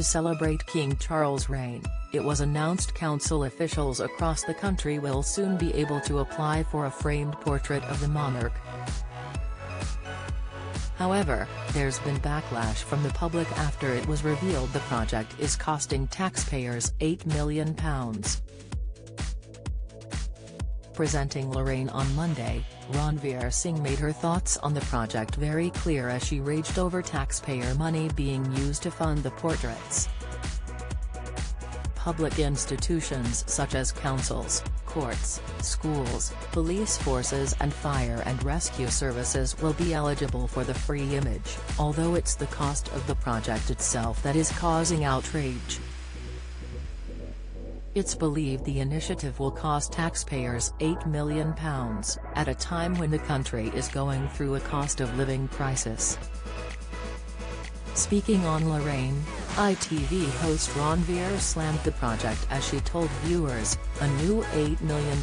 To celebrate King Charles' reign, it was announced council officials across the country will soon be able to apply for a framed portrait of the monarch. However, there's been backlash from the public after it was revealed the project is costing taxpayers £8 million. Presenting Lorraine on Monday, Ranveer Singh made her thoughts on the project very clear as she raged over taxpayer money being used to fund the portraits. Public institutions such as councils, courts, schools, police forces and fire and rescue services will be eligible for the free image, although it's the cost of the project itself that is causing outrage. It's believed the initiative will cost taxpayers £8 million, at a time when the country is going through a cost of living crisis. Speaking on Lorraine, ITV host Ranveer slammed the project as she told viewers, a new £8 million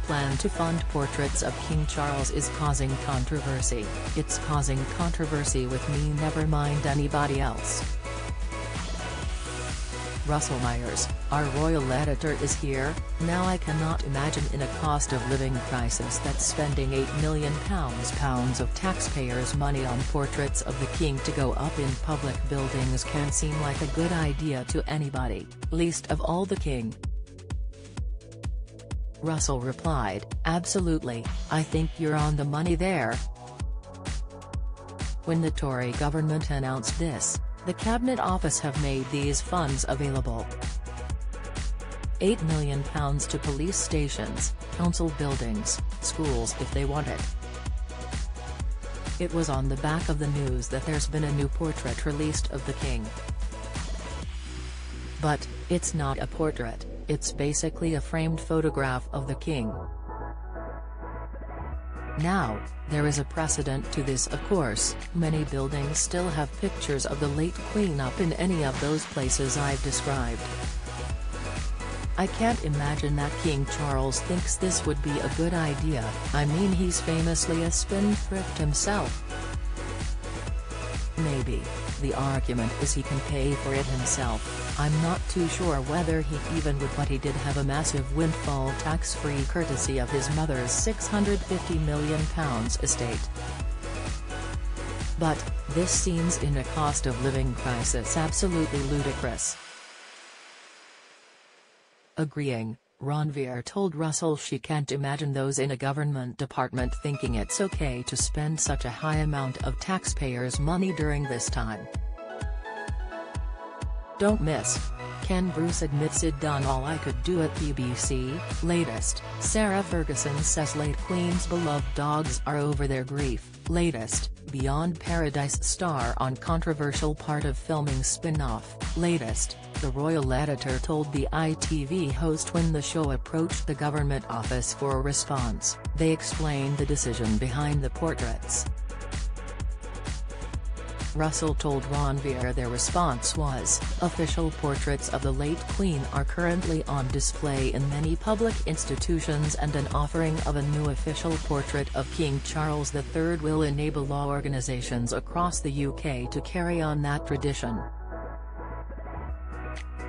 plan to fund portraits of King Charles is causing controversy. It's causing controversy with me, never mind anybody else. Russell Myers, our royal editor, is here. Now I cannot imagine in a cost of living crisis that spending £8 million of taxpayers' money on portraits of the king to go up in public buildings can seem like a good idea to anybody, least of all the king. Russell replied, absolutely, I think you're on the money there. When the Tory government announced this, the Cabinet Office have made these funds available. £8 million to police stations, council buildings, schools if they want it. It was on the back of the news that there's been a new portrait released of the king. But, it's not a portrait, it's basically a framed photograph of the king. Now, there is a precedent to this, of course. Many buildings still have pictures of the late Queen up in any of those places I've described. I can't imagine that King Charles thinks this would be a good idea, I mean he's famously a spendthrift himself. Maybe, the argument is he can pay for it himself. I'm not too sure whether he even would, but he did have a massive windfall tax-free courtesy of his mother's £650 million estate. But, this seems in a cost of living crisis absolutely ludicrous. Agreeing, Ranveer told Russell she can't imagine those in a government department thinking it's okay to spend such a high amount of taxpayers' money during this time. Don't miss. Ken Bruce admits I'd done all I could do at BBC. Latest, Sarah Ferguson says late Queen's beloved dogs are over their grief. Latest, Beyond Paradise star on controversial part of filming spin-off. Latest, the royal editor told the ITV host when the show approached the government office for a response, they explained the decision behind the portraits. Russell told Ranveer their response was, official portraits of the late Queen are currently on display in many public institutions and an offering of a new official portrait of King Charles III will enable law organisations across the UK to carry on that tradition.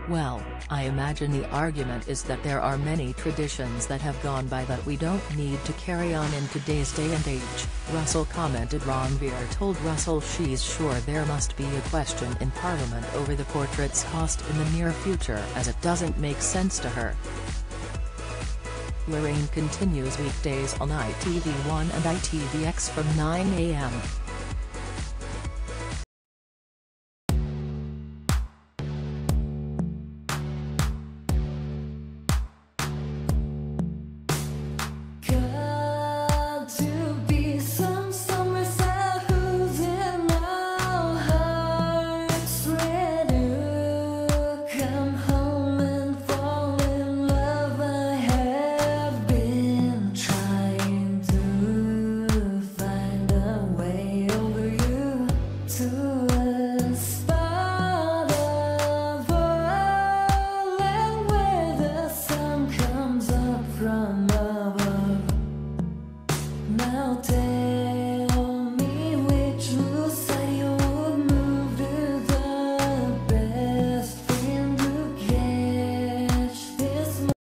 Well, I imagine the argument is that there are many traditions that have gone by that we don't need to carry on in today's day and age, Russell commented. Ranveer told Russell she's sure there must be a question in Parliament over the portrait's cost in the near future as it doesn't make sense to her. Lorraine continues weekdays on ITV1 and ITVX from 9 a.m.